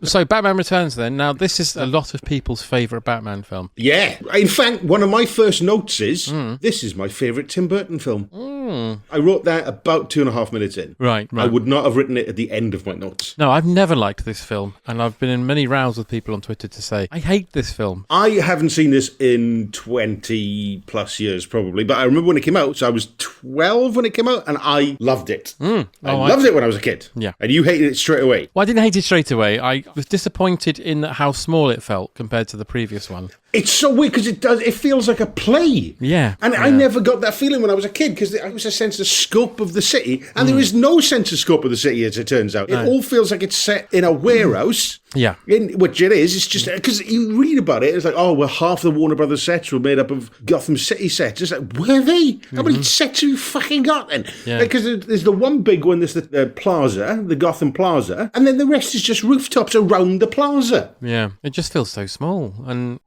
So Batman Returns then. Now, this is a lot of people's favourite Batman film. Yeah. In fact, one of my first notes is, this is my favourite Tim Burton film. I wrote that about 2.5 minutes in. Right. I would not have written it at the end of my notes. No, I've never liked this film, and I've been in many rows with people on Twitter to say, I hate this film. I haven't seen this in 20 plus years, probably, but I remember when it came out, so I was 12 when it came out, and I loved it. I loved it when I was a kid. Yeah. And you hated it straight away. Well, I didn't hate it straight away. I was disappointed in how small it felt compared to the previous one. It's so weird because it feels like a play. Yeah. And I never got that feeling when I was a kid because there was a sense of scope of the city, and there is no sense of scope of the city as it turns out. It all feels like it's set in a warehouse. Yeah. Which it is. It's just because you read about it, it's like, oh, well, half the Warner Brothers sets were made up of Gotham City sets. It's like, were they? How many sets have you fucking got then? Because there's the one big one, there's the plaza, the Gotham Plaza, and then the rest is just rooftops around the plaza. Yeah. It just feels so small. And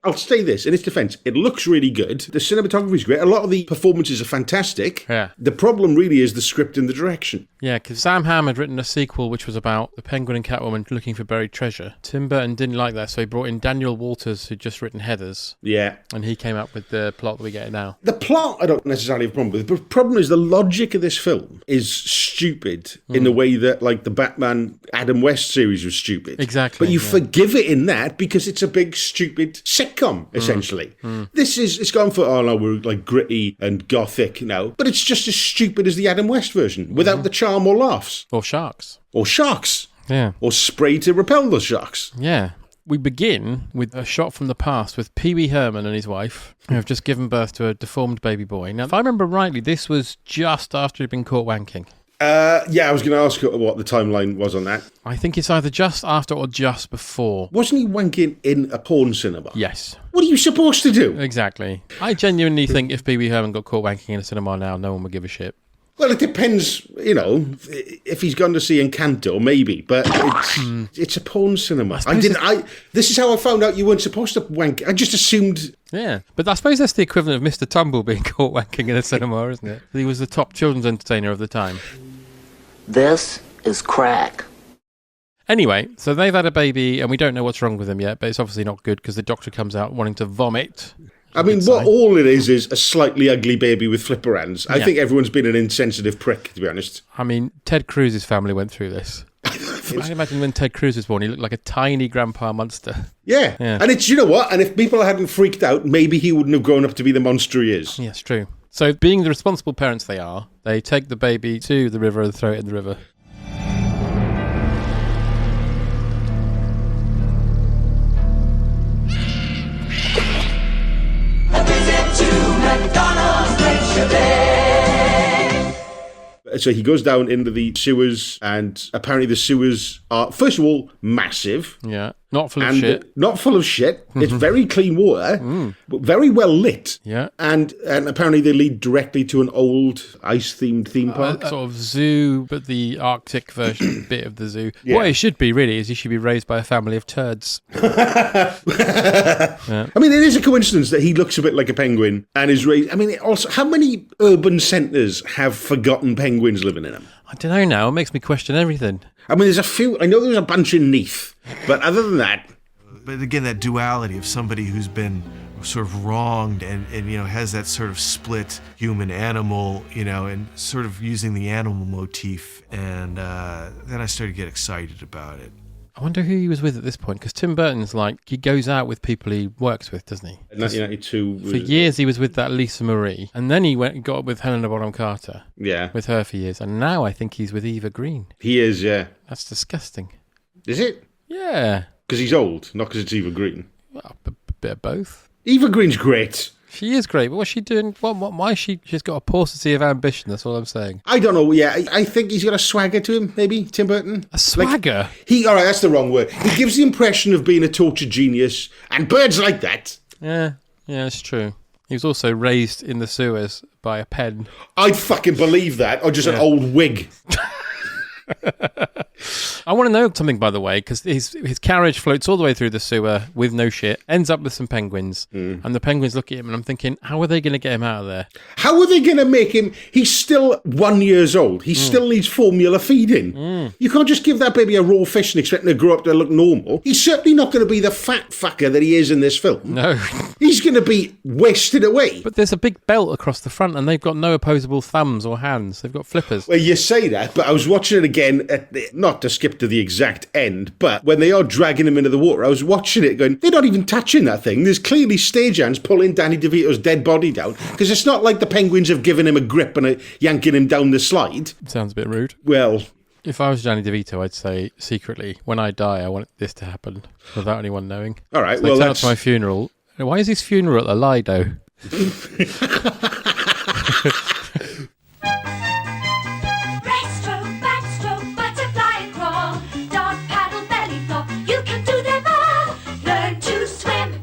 I'll say this, in its defence, it looks really good. The cinematography is great. A lot of the performances are fantastic. Yeah. The problem really is the script and the direction. yeah, because Sam Hamm had written a sequel which was about the Penguin and Catwoman looking for buried treasure. Tim Burton didn't like that, so he brought in Daniel Walters, who'd just written Heathers. Yeah. And he came up with the plot that we get now. The plot, I don't necessarily have a problem with. The problem is the logic of this film is stupid in the way that, like, the Batman Adam West series was stupid. Exactly. But you forgive it in that because it's a big, stupid sitcom, essentially. It's gone for, oh no, we're like gritty and gothic now. But it's just as stupid as the Adam West version, without the charm or laughs. Or sharks. Or sharks. Yeah. Or spray to repel the sharks. Yeah. We begin with a shot from the past with Pee Wee Herman and his wife, who have just given birth to a deformed baby boy. Now, if I remember rightly, this was just after he'd been caught wanking. Yeah, I was going to ask what the timeline was on that. I think it's either just after or just before. Wasn't he wanking in a porn cinema? Yes. What are you supposed to do? Exactly. I genuinely think if Pee Wee Herman got caught wanking in a cinema now, no one would give a shit. Well, it depends, if he's gone to see Encanto, maybe, but it's a porn cinema. This is how I found out you weren't supposed to wank. I just assumed. Yeah, but I suppose that's the equivalent of Mr. Tumble being caught wanking in a cinema, isn't it? He was the top children's entertainer of the time. This is crack. Anyway, so they've had a baby, and we don't know what's wrong with him yet, but it's obviously not good because the doctor comes out wanting to vomit. I mean, what all it is a slightly ugly baby with flipper hands. I think everyone's been an insensitive prick, to be honest. I mean, Ted Cruz's family went through this. I imagine when Ted Cruz was born, he looked like a tiny grandpa monster. Yeah. And it's, you know what? And if people hadn't freaked out, maybe he wouldn't have grown up to be the monster he is. Yeah, it's true. So being the responsible parents they are, they take the baby to the river and throw it in the river. So he goes down into the sewers, and apparently the sewers are, first of all, massive. Yeah. Not full of shit. Not full of shit. It's very clean water, but very well lit. Yeah. And apparently they lead directly to an old ice-themed theme park. Sort of zoo, but the Arctic version bit of the zoo. Yeah. What it should be, really, is he should be raised by a family of turds. I mean, it is a coincidence that he looks a bit like a penguin and is raised. I mean, also, how many urban centres have forgotten penguins living in them? I don't know now. It makes me question everything. I mean, there's a few. I know there's a bunch in Neath, but other than that. But again, that duality of somebody who's been sort of wronged and has that sort of split human animal, and sort of using the animal motif. And then I started to get excited about it. I wonder who he was with at this point, because Tim Burton's he goes out with people he works with, doesn't he? 1992. For years he was with that Lisa Marie, and then he got up with Helena Bonham Carter. Yeah. With her for years, and now I think he's with Eva Green. He is, yeah. That's disgusting. Is it? Yeah. Because he's old, not because it's Eva Green. Well, a bit of both. Eva Green's great. She is great, but what's she doing? Why is she's got a paucity of ambition, that's all I'm saying. I don't know, yeah. I think he's got a swagger to him, maybe, Tim Burton. A swagger? All right, that's the wrong word. He gives the impression of being a tortured genius, and birds like that. Yeah, it's true. He was also raised in the sewers by a pen. I'd fucking believe that, or just an old wig. I want to know something, by the way, because his carriage floats all the way through the sewer with no shit, ends up with some penguins, and the penguins look at him, and I'm thinking, how are they going to get him out of there? How are they going to make him? He's still 1 year old. He still needs formula feeding. You can't just give that baby a raw fish and expect him to grow up to look normal. He's certainly not going to be the fat fucker that he is in this film. No. He's going to be wasted away. But there's a big belt across the front, and they've got no opposable thumbs or hands. They've got flippers. Well, you say that, but I was watching it again, not to skip to the exact end, but when they are dragging him into the water, I was watching it going, they're not even touching that thing. There's clearly stagehands pulling Danny DeVito's dead body down, because it's not like the penguins have given him a grip and are yanking him down the slide. Sounds a bit rude. Well, if I was Danny DeVito, I'd say secretly, when I die, I want this to happen without anyone knowing. All right, so well, turn up to my funeral. Why is his funeral at the Lido? Breaststroke, backstroke, butterfly and crawl, dog paddle, belly flop, you can do them all. Learn to swim.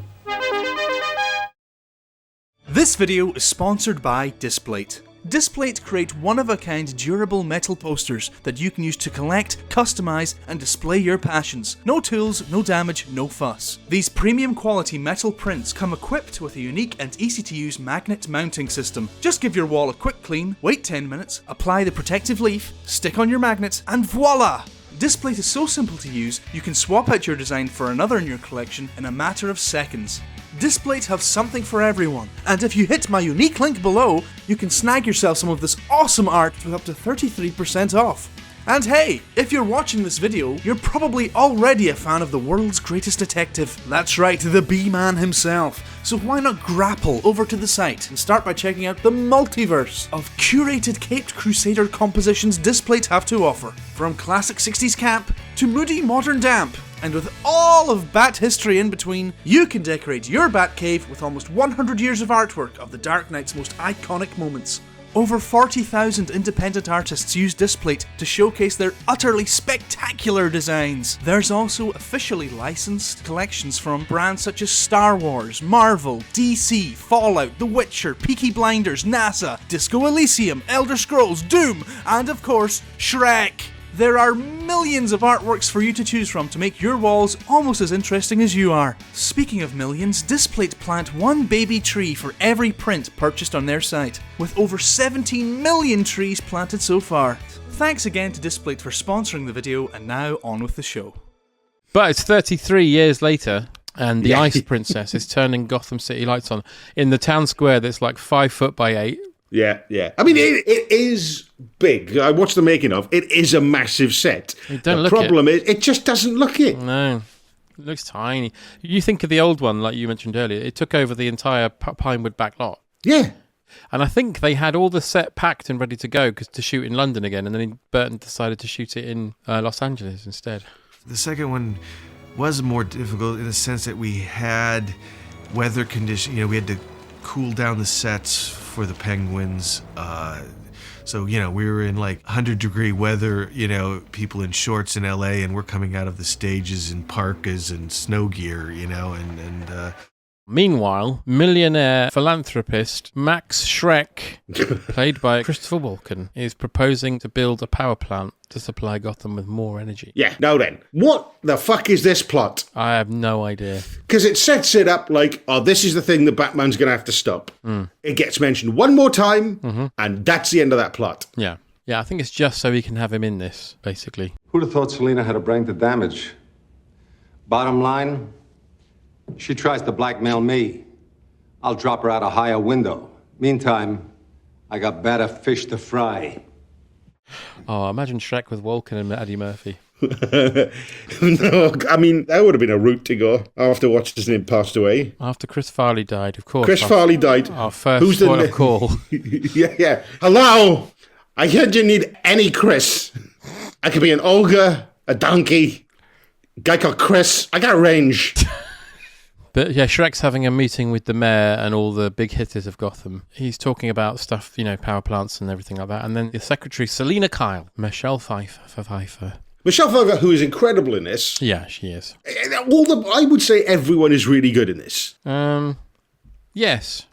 This video is sponsored by Displate. Displate create one-of-a-kind durable metal posters that you can use to collect, customize, and display your passions. No tools, no damage, no fuss. These premium quality metal prints come equipped with a unique and easy-to-use magnet mounting system. Just give your wall a quick clean, wait 10 minutes, apply the protective leaf, stick on your magnets, and voila! Displate is so simple to use, you can swap out your design for another in your collection in a matter of seconds. Displate have something for everyone, and if you hit my unique link below, you can snag yourself some of this awesome art with up to 33% off. And hey, if you're watching this video, you're probably already a fan of the world's greatest detective. That's right, the B-Man himself. So why not grapple over to the site and start by checking out the multiverse of curated Caped Crusader compositions Displate have to offer. From classic 60s camp to moody modern damp. And with all of Bat history in between, you can decorate your Bat cave with almost 100 years of artwork of the Dark Knight's most iconic moments. Over 40,000 independent artists use Displate to showcase their utterly spectacular designs. There's also officially licensed collections from brands such as Star Wars, Marvel, DC, Fallout, The Witcher, Peaky Blinders, NASA, Disco Elysium, Elder Scrolls, Doom, and of course, Shrek. There are millions of artworks for you to choose from to make your walls almost as interesting as you are. Speaking of millions, Displate plant one baby tree for every print purchased on their site, with over 17 million trees planted so far. Thanks again to Displate for sponsoring the video, and now on with the show. But it's 33 years later, and the Ice Princess is turning Gotham City lights on in the town square that's like 5 foot by 8. Yeah. I mean, it is big. I watched the making of. It is a massive set. The problem is, it just doesn't look it. No. It looks tiny. You think of the old one, like you mentioned earlier, it took over the entire Pinewood back lot. Yeah. And I think they had all the set packed and ready to go to shoot in London again, and then Burton decided to shoot it in Los Angeles instead. The second one was more difficult in the sense that we had weather conditions. We had to cool down the sets for the penguins. So, we were in like 100-degree weather, people in shorts in LA, and we're coming out of the stages in parkas and snow gear, Meanwhile, millionaire philanthropist Max Schreck, played by Christopher Walken, is proposing to build a power plant to supply Gotham with more energy. Yeah, now then, what the fuck is this plot? I have no idea. Because it sets it up like, this is the thing that Batman's going to have to stop. It gets mentioned one more time, and that's the end of that plot. Yeah, I think it's just so he can have him in this, basically. Who'd have thought Selena had a brain to damage? Bottom line, she tries to blackmail me. I'll drop her out a higher window. Meantime, I got better fish to fry. Oh, imagine Shrek with Walken and Eddie Murphy. No, I mean, that would have been a route to go after what's his name passed away. After Chris Farley died, of course. Chris Farley died. Our first point of call. Yeah. Hello? I heard you need any Chris. I could be an ogre, a donkey, guy called Chris. I got range. But yeah, Shrek's having a meeting with the mayor and all the big hitters of Gotham. He's talking about stuff, power plants and everything like that. And then the secretary, Selina Kyle, Michelle Pfeiffer. Michelle Pfeiffer, who is incredible in this. Yeah, she is. I would say everyone is really good in this. Yes.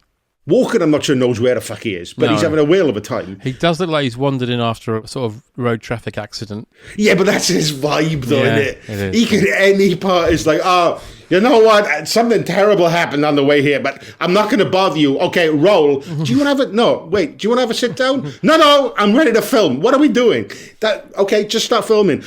Walken, I'm not sure knows where the fuck he is, but No. he's having a whale of a time. He does look like he's wandered in after a sort of road traffic accident. Yeah, but that's his vibe, though, Yeah, isn't it? it is. He could, any part is like, oh, you know what? Something terrible happened on the way here, but I'm not going to bother you. Okay, roll. Do you want to have it? No, wait. Do you want to have a sit down? No, I'm ready to film. What are we doing? Okay, just start filming.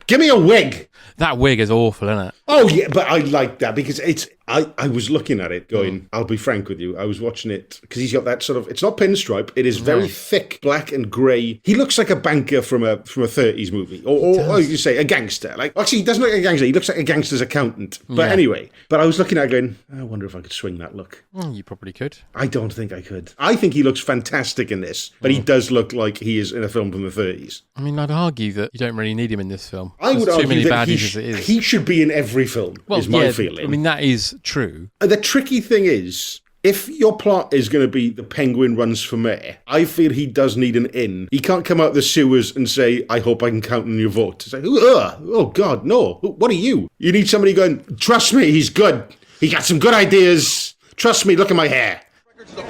Give me a wig. That wig is awful, isn't it? Oh, yeah, but I like that because I was looking at it going, I'll be frank with you. I was watching it because he's got that sort of, it's not pinstripe. It is very thick, black and grey. He looks like a banker from a 30s movie. Or you say a gangster. Like, actually, he doesn't look like a gangster. He looks like a gangster's accountant. But anyway, but I was looking at it going, I wonder if I could swing that look. You probably could. I don't think I could. I think he looks fantastic in this, but he does look like he is in a film from the 30s. I mean, I'd argue that you don't really need him in this film. I would There's too argue many that baddies as it is. he should be in every film, is my feeling. I mean, that is true. The tricky thing is, if your plot is going to be the Penguin runs for mayor, I feel he does need an in. He can't come out the sewers and say, I hope I can count on your vote. It's like, oh God, no. What are you? You need somebody going, trust me, he's good. He got some good ideas. Trust me, look at my hair.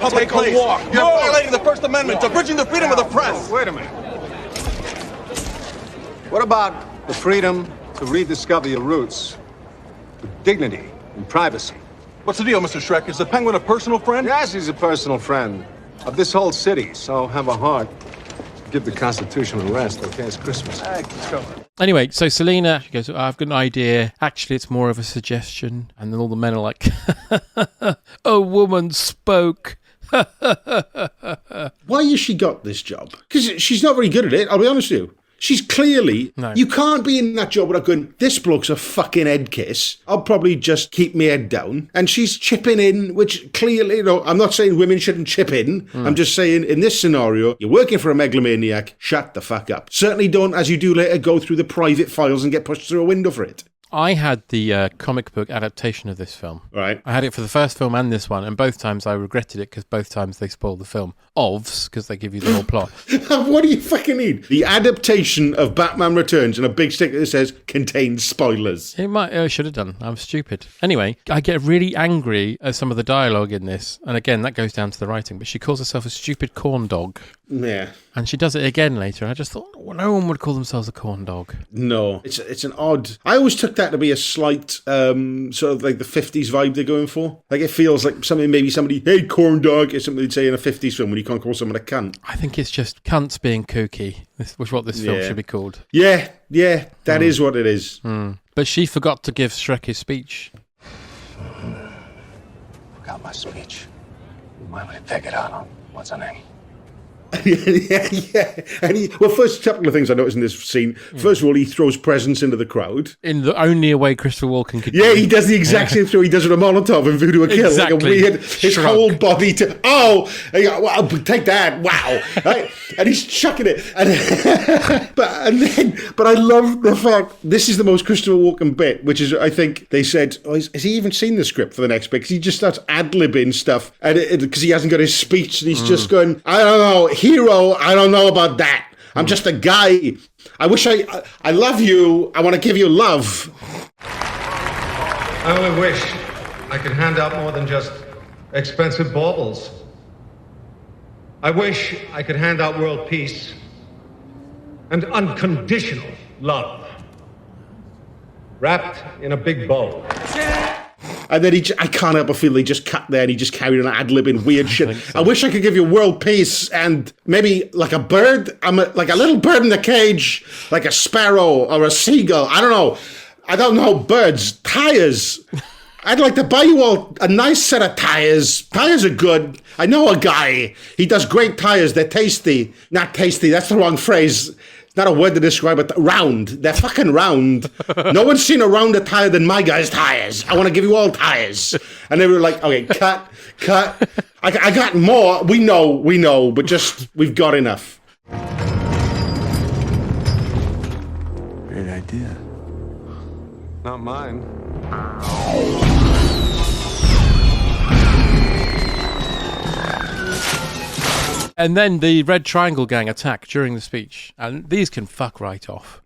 Public place. You're violating the First Amendment, abridging the freedom of the press. Wait a minute. What about the freedom to rediscover your roots with dignity and privacy? What's the deal, Mr. Shrek? Is the Penguin a personal friend? Yes, he's a personal friend of this whole city, so have a heart. Give the Constitution a rest, okay? It's Christmas. Let's go. Anyway, so Selena, she goes, I've got an idea. Actually, it's more of a suggestion. And then all the men are like, a woman spoke. Why has she got this job? Because she's not very good at it, I'll be honest with you. She's clearly... No. You can't be in that job without going, this bloke's a fucking head kiss. I'll probably just keep my head down. And she's chipping in, which clearly, I'm not saying women shouldn't chip in. I'm just saying, in this scenario, you're working for a megalomaniac, shut the fuck up. Certainly don't, as you do later, go through the private files and get pushed through a window for it. I had the comic book adaptation of this film. Right. I had it for the first film and this one, and both times I regretted it because both times they spoiled the film. Because they give you the whole plot. What do you fucking need? The adaptation of Batman Returns and a big sticker that says, contains spoilers. I should have done. I'm stupid. Anyway, I get really angry at some of the dialogue in this, and again, that goes down to the writing, but she calls herself a stupid corn dog. Yeah. And she does it again later, and I just thought, well, no one would call themselves a corn dog. No. It's an odd... I always took that to be a slight, sort of like the 50s vibe they're going for. Like, it feels like something, maybe somebody, hey, corn dog, is something they'd say in a 50s film when you can't call someone a cunt. I think it's just cunts being kooky, which is what this film should be called. Yeah, that is what it is. But she forgot to give Shrek his speech. Forgot my speech. You might want to take it out on what's her name. yeah. And first couple of things I noticed in this scene. First of all, he throws presents into the crowd. In the only way Christopher Walken could do. Yeah, he does the exact same thing he does with a Molotov in Voodoo a Kill. Exactly. Like a weird, his Shrug. whole body to, well, take that, wow. Right? And he's chucking it. But I love the fact, this is the most Christopher Walken bit, which is, I think, they said, has he even seen the script for the next bit? Because he just starts ad-libbing stuff, because he hasn't got his speech, and he's just going, I don't know, hero, I don't know about that. I'm just a guy. I wish I love you. I want to give you love. I only wish I could hand out more than just expensive baubles. I wish I could hand out world peace and unconditional love, wrapped in a big bow. And then I can't help but feel he just cut there and he just carried on ad-libbing weird shit. So. I wish I could give you world peace and maybe like a bird. Like a little bird in a cage, like a sparrow or a seagull. I don't know birds. Tires. I'd like to buy you all a nice set of tires. Tires are good. I know a guy. He does great tires. They're tasty. Not tasty. That's the wrong phrase. Not a word to describe it. Round. They're fucking round. No one's seen a rounder tire than my guy's tires. I want to give you all tires. And they were like, okay, cut. I got more. We know, but just, we've got enough. Great idea. Not mine. And then the Red Triangle gang attack during the speech. And these can fuck right off.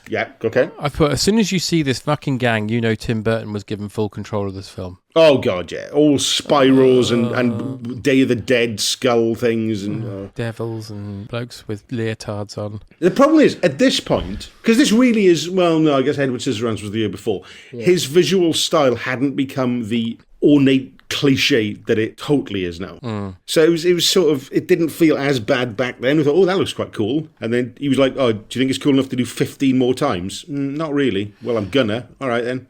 Yeah, okay. I put, as soon as you see this fucking gang, you know Tim Burton was given full control of this film. Oh, God, yeah. All spirals and Day of the Dead skull things. And devils and blokes with leotards on. The problem is, at this point, because this really is, well, no, I guess Edward Scissorhands was the year before, his visual style hadn't become the ornate cliche that it totally is now. So it was sort of, it didn't feel as bad back then. We thought, oh, that looks quite cool. And then he was like, oh, do you think it's cool enough to do 15 more times? Not really. Well, I'm gonna. All right, then.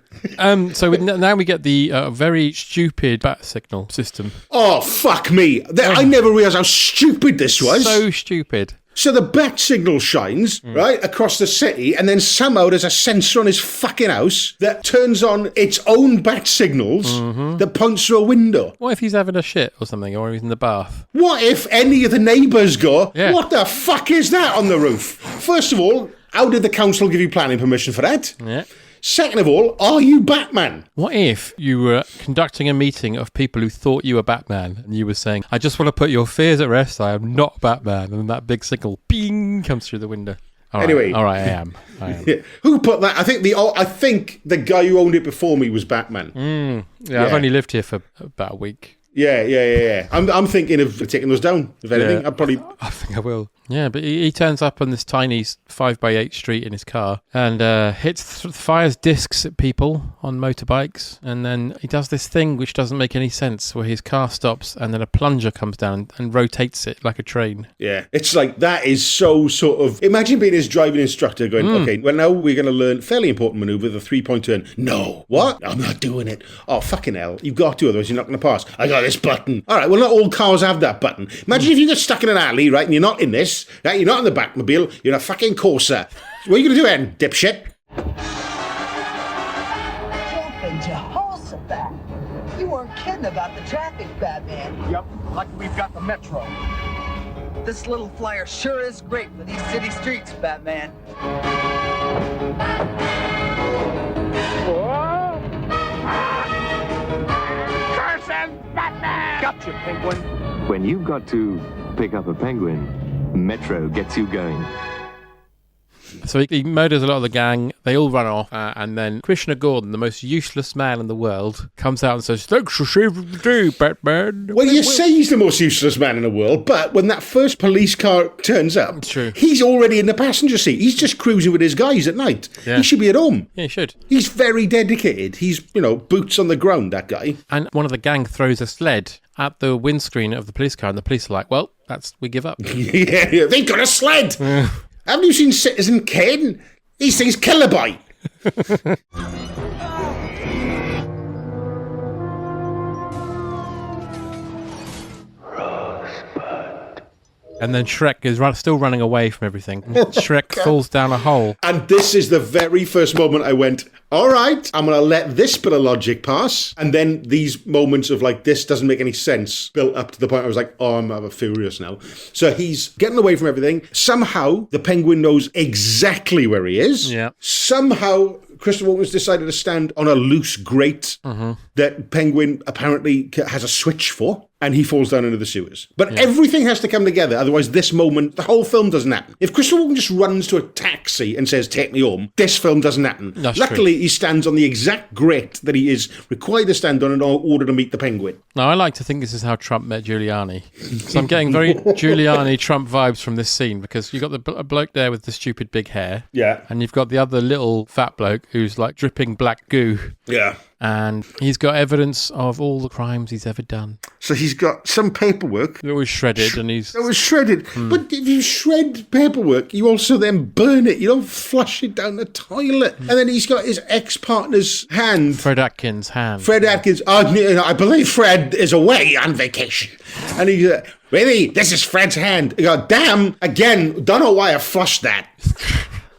So now we get the very stupid bat signal system. Oh, fuck me. I never realised how stupid this was. So stupid. So the bat signal shines, right, across the city, and then somehow there's a sensor on his fucking house that turns on its own bat signals that points through a window. What if he's having a shit or something, or he's in the bath? What if any of the neighbours go, what the fuck is that on the roof? First of all, how did the council give you planning permission for that? Yeah. Second of all, are you Batman? What if you were conducting a meeting of people who thought you were Batman and you were saying, I just want to put your fears at rest, I am not Batman, and that big signal, bing, comes through the window. All right, I am. Who put that? I think the guy who owned it before me was Batman. Yeah, I've only lived here for about a week. Yeah. I'm thinking of taking those down, if anything. I think I will. Yeah, but he turns up on this tiny 5x8 street in his car and fires discs at people on motorbikes, and then he does this thing which doesn't make any sense, where his car stops and then a plunger comes down and rotates it like a train. Yeah, it's like, that is so sort of... Imagine being his driving instructor going, okay, well, now we're going to learn fairly important manoeuvre, the three-point turn. No. What? I'm not doing it. Oh, fucking hell. You've got to, otherwise you're not going to pass. I got this button. All right, well, not all cars have that button. Imagine if you get stuck in an alley, right, and you're not in this, right, you're not in the Batmobile, you're in a fucking Corsa. What are you going to do then, dipshit? Jumping Jehoshaphat. You weren't kidding about the traffic, Batman. Yep, like we've got the metro. This little flyer sure is great for these city streets, Batman. Curse him, Batman! Gotcha, Penguin. When you've got to pick up a penguin, Metro gets you going. So he murders a lot of the gang. They all run off, and then Krishna Gordon, the most useless man in the world, comes out and says, "Thanks for saving the day, Batman." Well, you say he's the most useless man in the world, but when that first police car turns up, true, he's already in the passenger seat. He's just cruising with his guys at night. Yeah. He should be at home. Yeah, he should. He's very dedicated. He's, boots on the ground, that guy. And one of the gang throws a sled at the windscreen of the police car, and the police are like, well, we give up. Yeah, they've got a sled! Haven't you seen Citizen Kane? These things kill a bite. And then Shrek is still running away from everything. Shrek falls down a hole. And this is the very first moment I went, all right, I'm going to let this bit of logic pass. And then these moments of like, this doesn't make any sense, built up to the point I was like, oh, I'm furious now. So he's getting away from everything. Somehow the Penguin knows exactly where he is. Yeah. Somehow Christopher Walken's decided to stand on a loose grate that Penguin apparently has a switch for. And he falls down into the sewers. But everything has to come together, otherwise this moment, the whole film doesn't happen. If Christopher Walken just runs to a taxi and says, take me home, this film doesn't happen. Luckily, he stands on the exact grate that he is required to stand on in order to meet the Penguin. Now, I like to think this is how Trump met Giuliani. So I'm getting very Giuliani-Trump vibes from this scene, because you've got the bloke there with the stupid big hair. Yeah. And you've got the other little fat bloke who's like dripping black goo. Yeah. And he's got evidence of all the crimes he's ever done. So he's got some paperwork. It was shredded, and he's... It was shredded. But if you shred paperwork, you also then burn it. You don't flush it down the toilet. And then he's got his ex-partner's hand. Fred Atkins' hand. Fred Atkins. I believe Fred is away on vacation. And he's really? This is Fred's hand. You go, damn, again, don't know why I flushed that.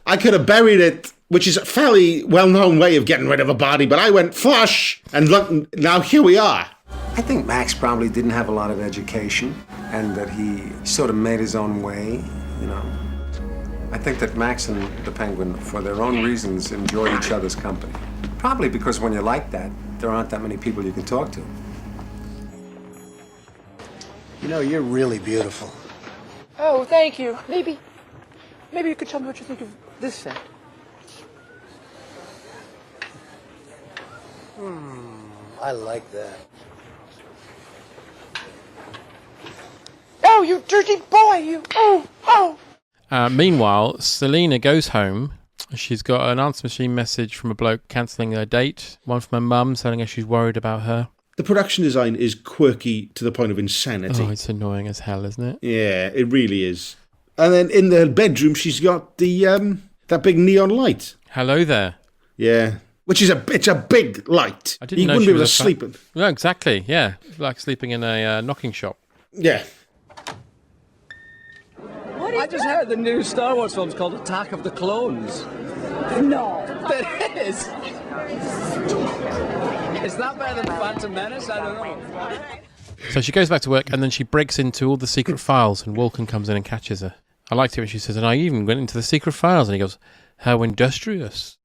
I could have buried it, which is a fairly well-known way of getting rid of a body, but I went flush, and look, now here we are. I think Max probably didn't have a lot of education, and that he sort of made his own way, I think that Max and the Penguin, for their own reasons, enjoy each other's company. Probably because when you're like that, there aren't that many people you can talk to. You're really beautiful. Oh, thank you. Maybe you could tell me what you think of this set. I like that. Oh, you dirty boy, you. Oh. Meanwhile, Selena goes home. She's got an answer machine message from a bloke cancelling her date. One from her mum telling her she's worried about her. The production design is quirky to the point of insanity. Oh, it's annoying as hell, isn't it? Yeah, it really is. And then in the bedroom, she's got the that big neon light. Hello there. Yeah. Which is it's a big light. I didn't you know wouldn't she be able to was sleep in. No, exactly. Yeah, like sleeping in a knocking shop. Yeah. I just heard the new Star Wars film's called Attack of the Clones. No. It is. Is that better than Phantom Menace? I don't know. So she goes back to work and then she breaks into all the secret files and Walken comes in and catches her. I liked it when she says, and I even went into the secret files, and he goes, how industrious.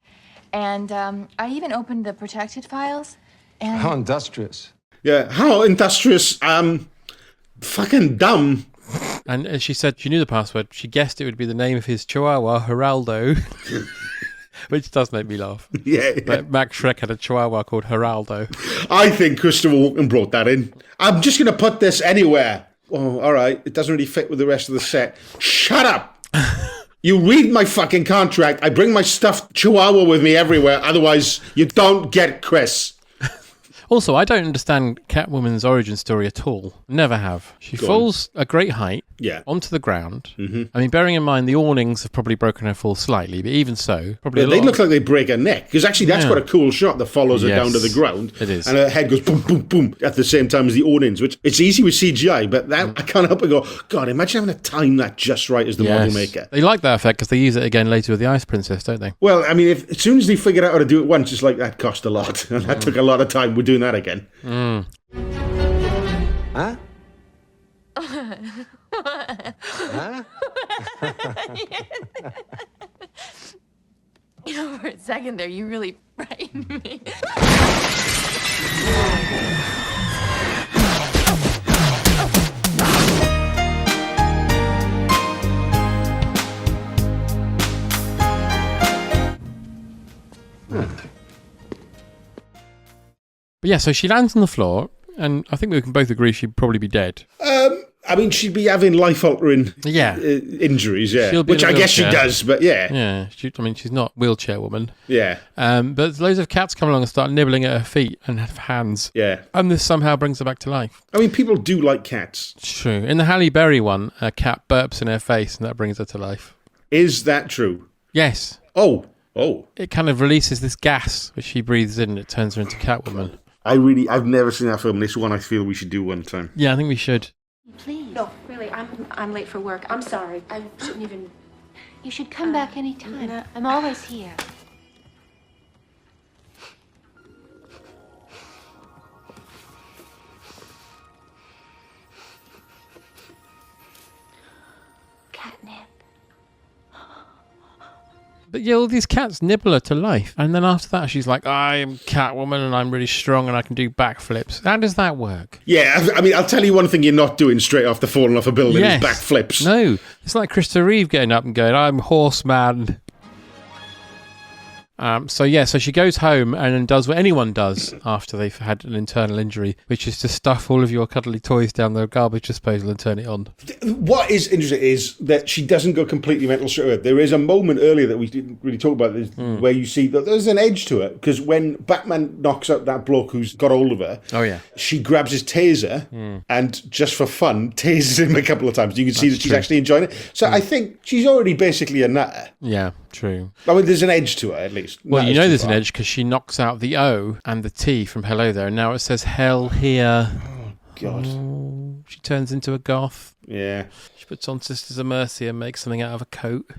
And I even opened the protected files. And How industrious. Yeah, how industrious, fucking dumb. And as she said, she knew the password. She guessed it would be the name of his chihuahua, Geraldo, which does make me laugh. Yeah. But Max Schreck had a chihuahua called Geraldo. I think Christopher Walken brought that in. I'm just going to put this anywhere. Oh, all right. It doesn't really fit with the rest of the set. Shut up. You read my fucking contract. I bring my stuffed chihuahua with me everywhere. Otherwise, you don't get Chris. Also, I don't understand Catwoman's origin story at all. Never have. She falls a great height onto the ground. Mm-hmm. I mean, bearing in mind the awnings have probably broken her fall slightly, but even so, probably they look like they break her neck. Because actually, that's got a cool shot that follows her down to the ground. It is. And her head goes boom, boom, boom at the same time as the awnings, which it's easy with CGI, but that I can't help but go, God, imagine having to time that just right as the model maker. They like that effect because they use it again later with the Ice Princess, don't they? Well, I mean, as soon as they figured out how to do it once, it's like, that cost a lot. And that took a lot of time. We're doing that again. Mm. Huh? Huh? You know, for a second there, you really frightened me. But yeah, so she lands on the floor, and I think we can both agree she'd probably be dead. I mean, she'd be having life-altering injuries, which I guess she does, but yeah. Yeah, she's not wheelchair woman. Yeah. But loads of cats come along and start nibbling at her feet and have hands. Yeah. And this somehow brings her back to life. I mean, people do like cats. It's true. In the Halle Berry one, a cat burps in her face and that brings her to life. Is that true? Yes. Oh. It kind of releases this gas, which she breathes in and it turns her into Catwoman. I've never seen that film. This one I feel we should do one time. Yeah, I think we should. Please. No, really, I'm late for work. I'm sorry. I shouldn't even... You should come back anytime. I'm always here. Catnip. But yeah, all these cats nibble her to life. And then after that, she's like, I'm Catwoman and I'm really strong and I can do backflips. How does that work? Yeah, I mean, I'll tell you one thing you're not doing straight after falling off a building is backflips. No, it's like Christopher Reeve getting up and going, I'm Horseman. So she goes home and then does what anyone does after they've had an internal injury, which is to stuff all of your cuddly toys down the garbage disposal and turn it on. What is interesting is that she doesn't go completely mental straight away. There is a moment earlier that we didn't really talk about where you see that there's an edge to it, because when Batman knocks out that bloke who's got hold of her, she grabs his taser and just for fun tases him a couple of times. You can see that she's actually enjoying it. So I think she's already basically a nutter. Yeah, true. I mean, there's an edge to her, at least. Well, you know there's an edge because she knocks out the O and the T from Hello There, and now it says Hell Here. Oh, God. Oh, she turns into a goth. Yeah. She puts on Sisters of Mercy and makes something out of a coat.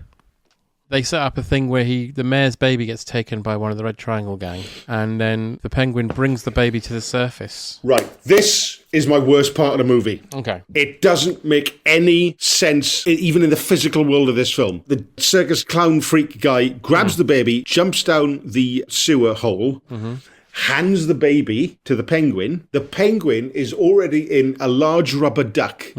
They set up a thing where the mayor's baby gets taken by one of the Red Triangle gang, and then the Penguin brings the baby to the surface. Right. This is my worst part of the movie. Okay. It doesn't make any sense, even in the physical world of this film. The circus clown freak guy grabs the baby, jumps down the sewer hole, hands the baby to the Penguin. The Penguin is already in a large rubber duck,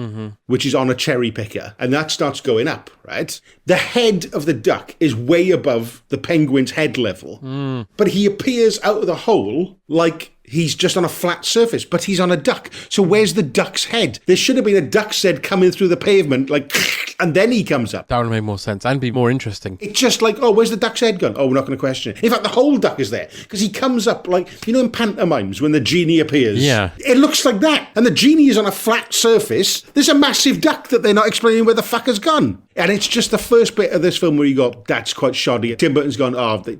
which is on a cherry picker, and that starts going up, right? The head of the duck is way above the Penguin's head level, but he appears out of the hole like he's just on a flat surface, but he's on a duck. So where's the duck's head? There should have been a duck's head coming through the pavement, like, and then he comes up. That would have made more sense and be more interesting. It's just like, oh, where's the duck's head gone? Oh, we're not going to question it. In fact, the whole duck is there, because he comes up like, you know in pantomimes when the genie appears? Yeah. It looks like that. And the genie is on a flat surface. There's a massive duck that they're not explaining where the fuck has gone. And it's just the first bit of this film where you go, that's quite shoddy. Tim Burton's gone,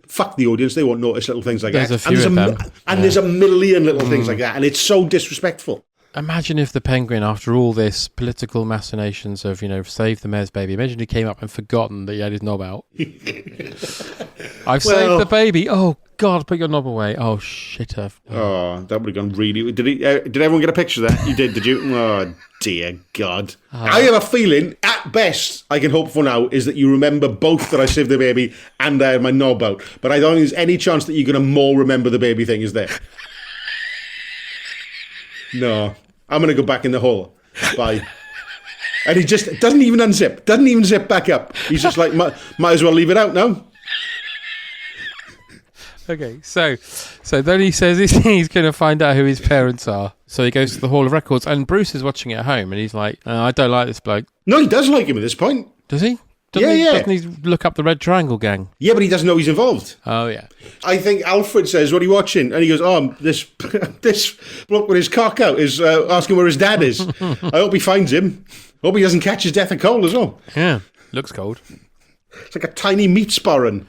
fuck the audience, they won't notice little things like that. There's There's a million little things like that, and it's so disrespectful. Imagine if the Penguin, after all this political machinations of, save the mayor's baby, imagine he came up and forgotten that he had his knob out. I've saved the baby. Oh, God, put your knob away. Oh, shit. Oh, that would have gone really... Did everyone get a picture of that? You did you? Oh, dear God. I have a feeling, at best, I can hope for now, is that you remember both that I saved the baby and I had my knob out. But I don't think there's any chance that you're going to more remember the baby thing, is there? No. I'm going to go back in the hole. Bye. And he just doesn't even unzip. Doesn't even zip back up. He's just like, might as well leave it out now. Okay, so then he says he's going to find out who his parents are. So he goes to the Hall of Records, and Bruce is watching it at home, and he's like, I don't like this bloke. No, he does like him at this point. Does he? Doesn't he look up the Red Triangle Gang? Yeah, but he doesn't know he's involved. Oh, yeah. I think Alfred says, what are you watching? And he goes, this bloke with his cock out is asking where his dad is. I hope he finds him. Hope he doesn't catch his death of cold as well. Yeah, looks cold. It's like a tiny meat sporran.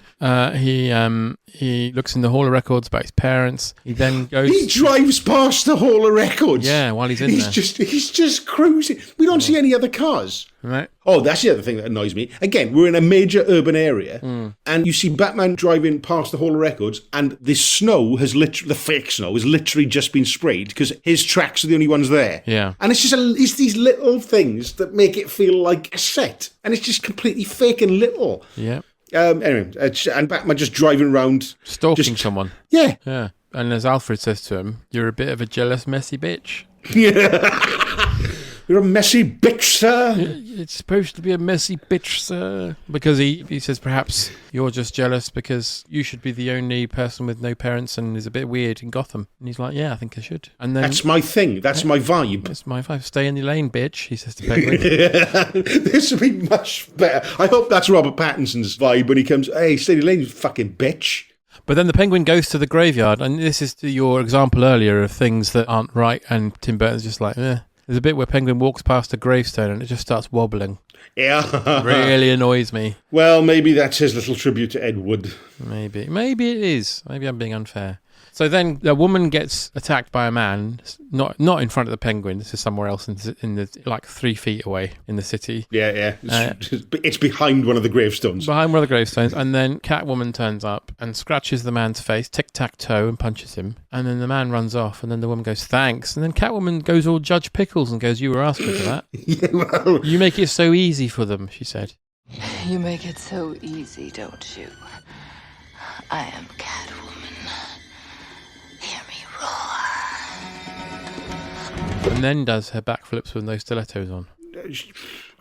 He looks in the Hall of Records about his parents. He then goes... He drives past the Hall of Records. Yeah, while he's in there. He's just cruising. We don't see any other cars. Right. Oh, that's the other thing that annoys me. Again, we're in a major urban area, and you see Batman driving past the Hall of Records, and the snow has the fake snow has literally just been sprayed because his tracks are the only ones there. Yeah. And it's just it's these little things that make it feel like a set, and it's just completely fake and little. Yeah. Anyway, and Batman just driving around. Stalking someone. Yeah. Yeah. And as Alfred says to him, you're a bit of a jealous, messy bitch. Yeah. You're a messy bitch, sir. It's supposed to be a messy bitch, sir. Because he says, perhaps you're just jealous because you should be the only person with no parents and is a bit weird in Gotham. And he's like, yeah, I think I should. And then that's my thing. That's my vibe. That's my vibe. Stay in your lane, bitch, he says to Penguin. This would be much better. I hope that's Robert Pattinson's vibe when he comes, hey, stay in your lane, you fucking bitch. But then the Penguin goes to the graveyard, and this is your example earlier of things that aren't right, and Tim Burton's just like, eh. There's a bit where Penguin walks past a gravestone and it just starts wobbling. Yeah. Really annoys me. Well, maybe that's his little tribute to Ed Wood. Maybe it is. Maybe I'm being unfair. So then a woman gets attacked by a man, not in front of the Penguin. This is somewhere else in the like 3 feet away in the city. Yeah. It's behind one of the gravestones. Behind one of the gravestones. And then Catwoman turns up and scratches the man's face, tic-tac-toe, and punches him. And then the man runs off, and then the woman goes, thanks. And then Catwoman goes all Judge Pickles and goes, you were asking for that. Yeah, well... You make it so easy for them, she said. You make it so easy, don't you? I am Catwoman. Hear me roar. And then does her backflips with no stilettos on.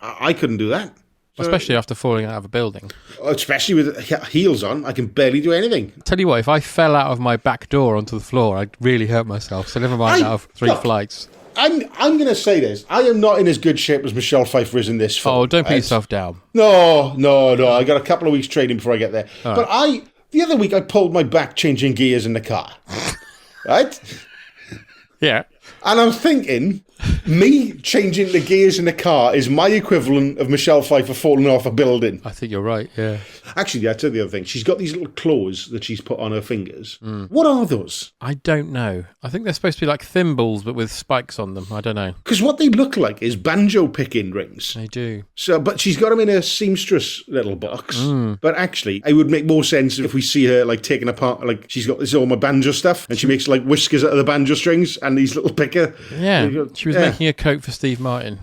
I couldn't do that. Especially after falling out of a building. Especially with heels on, I can barely do anything. Tell you what, if I fell out of my back door onto the floor, I'd really hurt myself. So never mind out of 3 flights. I'm going to say this. I am not in as good shape as Michelle Pfeiffer is in this film. Oh, don't put yourself down. No. I got a couple of weeks training before I get there. All but right. The other week, I pulled my back changing gears in the car. Right? Yeah. And I'm thinking, me changing the gears in the car is my equivalent of Michelle Pfeiffer falling off a building. I think you're right, yeah. Actually, I'll tell you the other thing. She's got these little claws that she's put on her fingers. What are those? I don't know. I think they're supposed to be like thimbles, but with spikes on them. I don't know. Because what they look like is banjo picking rings. They do. So, but she's got them in a seamstress little box. But actually, it would make more sense if we see her like taking apart, like she's got this all my banjo stuff, and she makes like whiskers out of the banjo strings and these little picker. Yeah, she was making a coat for Steve Martin.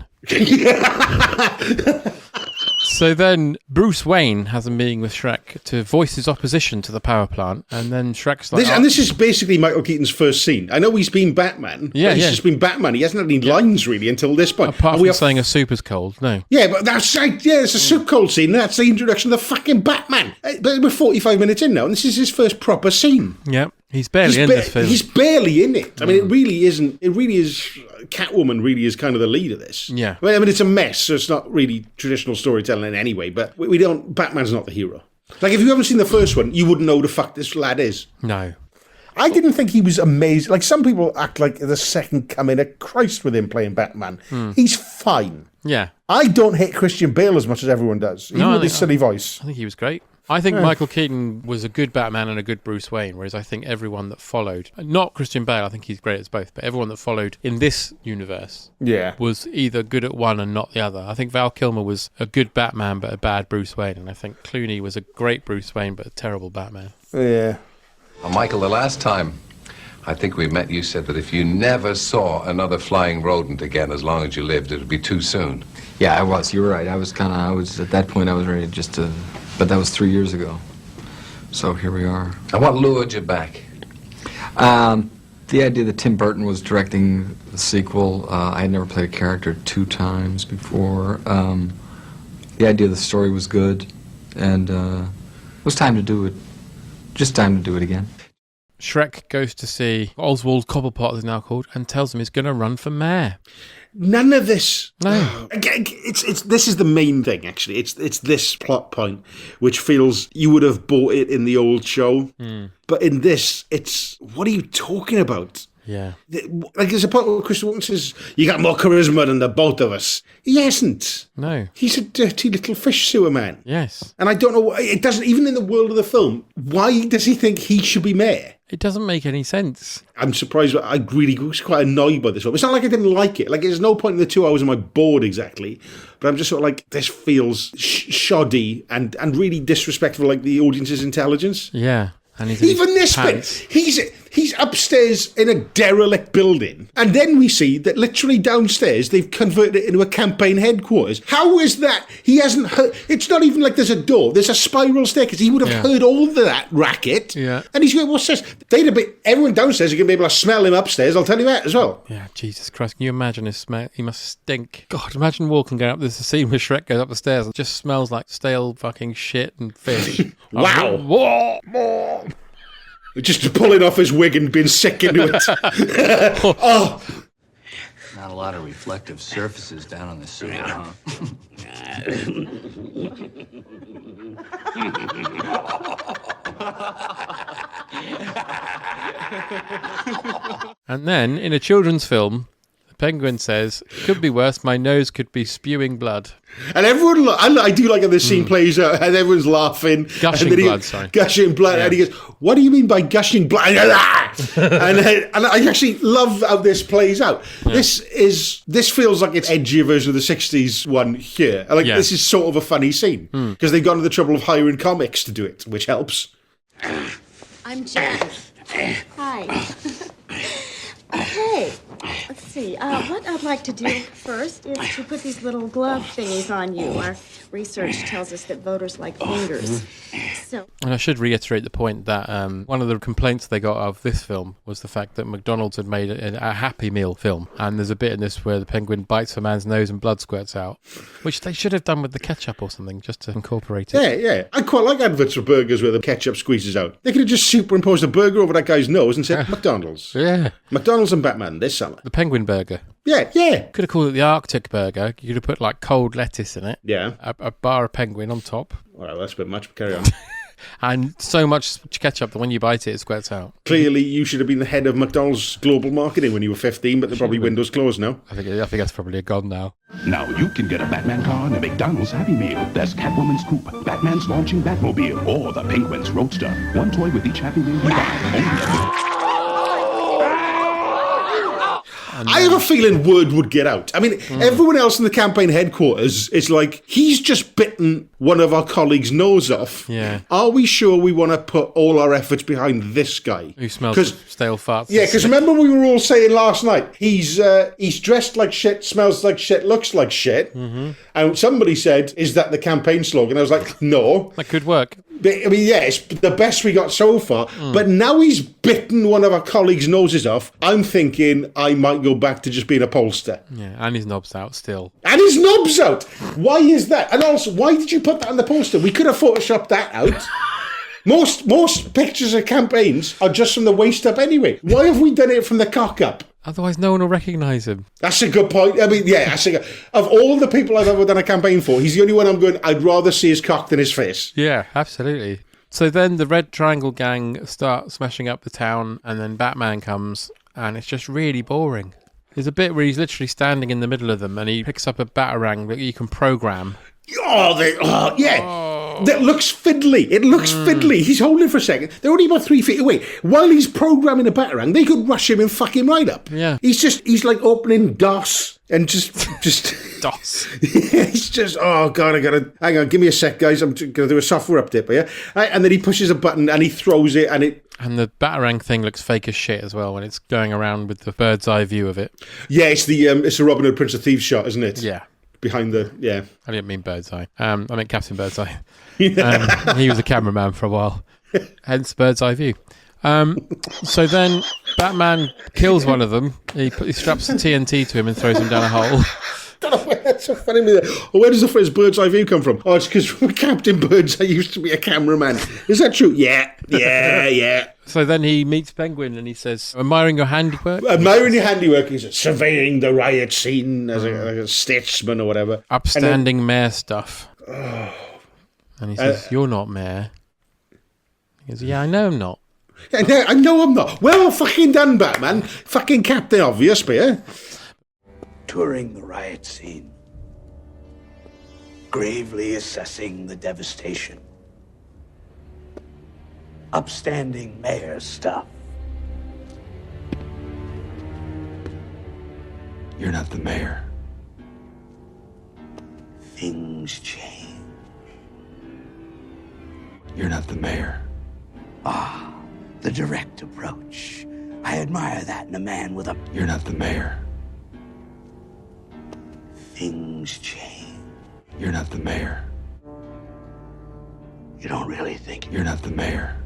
So then Bruce Wayne has a meeting with Shrek to voice his opposition to the power plant, and then Shrek's like... And this is basically Michael Keaton's first scene. I know he's been Batman, but he's just been Batman. He hasn't had any lines, really, until this point. Apart from saying a soup is cold, no. Yeah, but that's right. Yeah, it's a soup cold scene. That's the introduction of the fucking Batman. But we're 45 minutes in now, and this is his first proper scene. Yeah. He's barely in this film. He's barely in it. I mean, it really isn't. It really is. Catwoman really is kind of the lead of this. Yeah. I mean, it's a mess, so it's not really traditional storytelling in any way. But we don't. Batman's not the hero. Like, if you haven't seen the first one, you wouldn't know the fuck this lad is. No. I didn't think he was amazing. Like, some people act like the second coming of Christ with him playing Batman. He's fine. Yeah. I don't hate Christian Bale as much as everyone does, even with his silly voice. I think he was great. I think Michael Keaton was a good Batman and a good Bruce Wayne, whereas I think everyone that followed, not Christian Bale, I think he's great as both, but everyone that followed in this universe was either good at one and not the other. I think Val Kilmer was a good Batman but a bad Bruce Wayne, and I think Clooney was a great Bruce Wayne but a terrible Batman. Yeah. Well, Michael, the last time I think we met, you said that if you never saw another flying rodent again as long as you lived, it would be too soon. Yeah, I was. You were right. I was at that point, I was ready just to... But that was 3 years ago. So here we are. And what lured you back? The idea that Tim Burton was directing the sequel. I had never played a character 2 times before. The idea of the story was good. And it was time to do it. Just time to do it again. Shrek goes to see Oswald Cobblepot, is now called, and tells him he's going to run for mayor. None of this. No. This is the main thing, actually. It's this plot point, which feels you would have bought it in the old show. But in this, it's, what are you talking about? Yeah. Like, there's a point where Chris Walken says, you got more charisma than the both of us. He hasn't. No. He's a dirty little fish sewer man. Yes. And I don't know, it doesn't, even in the world of the film, why does he think he should be mayor? It doesn't make any sense. I'm surprised. I really was quite annoyed by this one. It's not like I didn't like it. Like, there's no point in the 2 hours am I bored exactly. But I'm just sort of like, this feels shoddy and really disrespectful, like the audience's intelligence. Yeah. And even this bit, he's upstairs in a derelict building, and then we see that literally downstairs they've converted it into a campaign headquarters. How is that? He hasn't heard. It's not even like there's a door. There's a spiral staircase. He would have heard all of that racket. Yeah. And he's going, what's this? Everyone downstairs are going to be able to smell him upstairs. I'll tell you that as well. Yeah, Jesus Christ. Can you imagine his smell? He must stink. God, imagine Walken going up. There's a scene where Shrek goes up the stairs and just smells like stale fucking shit and fish. Wow. Just pulling off his wig and being sick into it. Oh. Not a lot of reflective surfaces down on the sewer, huh? And then, in a children's film, the penguin says, could be worse, my nose could be spewing blood. And everyone, I do like how this scene plays out, and everyone's laughing. Gushing blood, sorry. Gushing blood. Yeah. And he goes, what do you mean by gushing blood? and I actually love how this plays out. Yeah. This feels like it's edgier version of the 60s one here. Like, this is sort of a funny scene, because they've gone to the trouble of hiring comics to do it, which helps. I'm Jen. Hi. Okay, let's see. What I'd like to do first is to put these little glove thingies on you. Our research tells us that voters like fingers. And I should reiterate the point that one of the complaints they got of this film was the fact that McDonald's had made a Happy Meal film, and there's a bit in this where the penguin bites a man's nose and blood squirts out, which they should have done with the ketchup or something, just to incorporate it. Yeah. I quite like adverts for burgers where the ketchup squeezes out. They could have just superimposed a burger over that guy's nose and said, McDonald's. Yeah. McDonald's and Batman this summer. The penguin burger. Yeah. Could have called it the Arctic burger. You could have put like cold lettuce in it. Yeah. A bar of penguin on top. Well, that's a bit much, but carry on. And so much ketchup that when you bite it, it squirts out. Clearly, you should have been the head of McDonald's global marketing when you were 15, but they're probably windows closed now. I think that's probably gone now. Now you can get a Batman car and a McDonald's Happy Meal. There's Catwoman's Coupe, Batman's launching Batmobile, or the Penguin's Roadster. One toy with each Happy Meal you buy. I have a feeling word would get out. I mean, everyone else in the campaign headquarters is like, he's just bitten one of our colleagues' nose off. Yeah. Are we sure we want to put all our efforts behind this guy? Who smells stale farts. Yeah, because remember we were all saying last night, he's dressed like shit, smells like shit, looks like shit. Mm-hmm. And somebody said, is that the campaign slogan? I was like, no. That could work. I mean, yeah, it's the best we got so far. But now he's bitten one of our colleagues' noses off. I'm thinking I might go back to just being a pollster. Yeah, and his knob's out still. And his knob's out! Why is that? And also, why did you put that on the poster? We could have photoshopped that out. Most pictures of campaigns are just from the waist up anyway. Why have we done it from the cock up? Otherwise, no one will recognise him. That's a good point. I mean, yeah, of all the people I've ever done a campaign for, he's the only one I'm going, I'd rather see his cock than his face. Yeah, absolutely. So then the Red Triangle gang start smashing up the town, and then Batman comes, and it's just really boring. There's a bit where he's literally standing in the middle of them, and he picks up a batarang that you can program. That looks fiddly. It looks fiddly. He's holding it for a second. They're only about 3 feet away. While he's programming a batarang, they could rush him and fuck him right up. Yeah. He's like opening DOS and just DOS. He's just, oh God, hang on, give me a sec, guys. I'm going to do a software update, yeah? Right, and then he pushes a button and he throws it and it... And the batarang thing looks fake as shit as well when it's going around with the bird's eye view of it. Yeah, it's the Robin Hood Prince of Thieves shot, isn't it? Yeah. Behind the, yeah. I didn't mean bird's eye. I meant Captain Birdseye. He was a cameraman for a while. Hence bird's eye view. So then Batman kills one of them. He straps the TNT to him and throws him down a hole. That's so funny. Where does the phrase bird's eye view come from? Oh, it's because Captain Birdseye used to be a cameraman. Is that true? Yeah. So then he meets Penguin and he says, admiring your handiwork? Admiring your handiwork. He's surveying the riot scene as a statesman or whatever. Upstanding mayor stuff. And he says, you're not mayor. He goes, yeah, I know I'm not. I know I'm not. Well fucking done, Batman. Fucking Captain Obvious, but yeah. Touring the riot scene. Gravely assessing the devastation. Upstanding mayor stuff. You're not the mayor. Things change. You're not the mayor. Ah, the direct approach. I admire that in a man with a... You're not the mayor. Things change. You're not the mayor. You don't really think... You're not the mayor.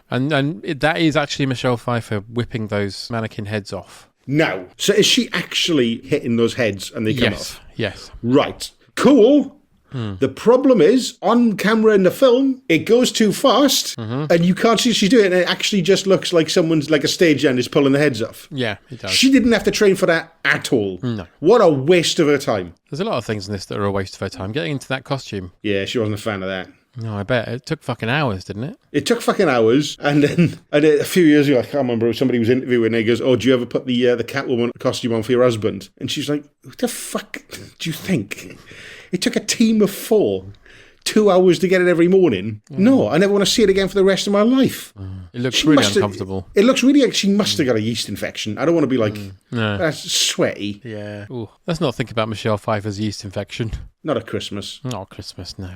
And that is actually Michelle Pfeiffer whipping those mannequin heads off. No. So is she actually hitting those heads and they come off? Yes. Right. Cool. The problem is, on camera in the film, it goes too fast and you can't see what she's doing. And it actually just looks like someone's, like a stagehand is pulling the heads off. Yeah, it does. She didn't have to train for that at all. No. What a waste of her time. There's a lot of things in this that are a waste of her time. Getting into that costume. Yeah, she wasn't a fan of that. No, I bet. It took fucking hours, didn't it? It took fucking hours. And then a few years ago, I can't remember, somebody was interviewing and he goes, oh, do you ever put the Catwoman costume on for your husband? And she's like, what the fuck do you think? It took a team of 4. 2 hours to get it every morning. No, I never want to see it again for the rest of my life. It looks really uncomfortable. It looks really like she must have got a yeast infection. I don't want to be like, that's sweaty. Yeah. Ooh. Let's not think about Michelle Pfeiffer's yeast infection. Not at Christmas. Not at Christmas, no.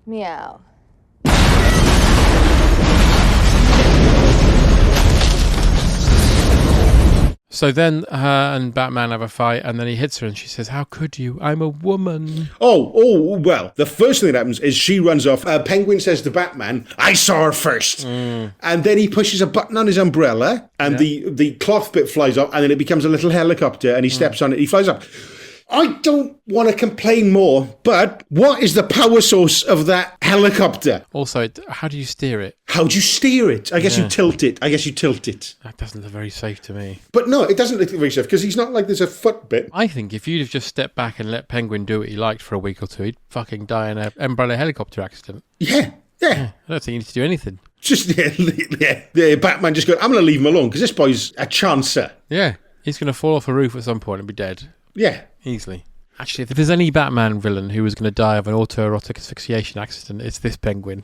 Meow. So then her and Batman have a fight, and then he hits her, and she says, how could you? I'm a woman. Oh, well, the first thing that happens is she runs off. Penguin says to Batman, I saw her first. And then he pushes a button on his umbrella, and the cloth bit flies off, and then it becomes a little helicopter, and he steps on it, he flies up. I don't want to complain more, but what is the power source of that helicopter? Also, how do you steer it? How do you steer it? I guess you tilt it. That doesn't look very safe to me. But no, it doesn't look very safe, because he's not like there's a foot bit. I think if you'd have just stepped back and let Penguin do what he liked for a week or two, he'd fucking die in an umbrella helicopter accident. Yeah. I don't think you need to do anything. Just, the Batman just going, I'm going to leave him alone, because this boy's a chancer. Yeah, he's going to fall off a roof at some point and be dead. Yeah. Easily. Actually, if there's any Batman villain who was going to die of an autoerotic asphyxiation accident, it's this Penguin.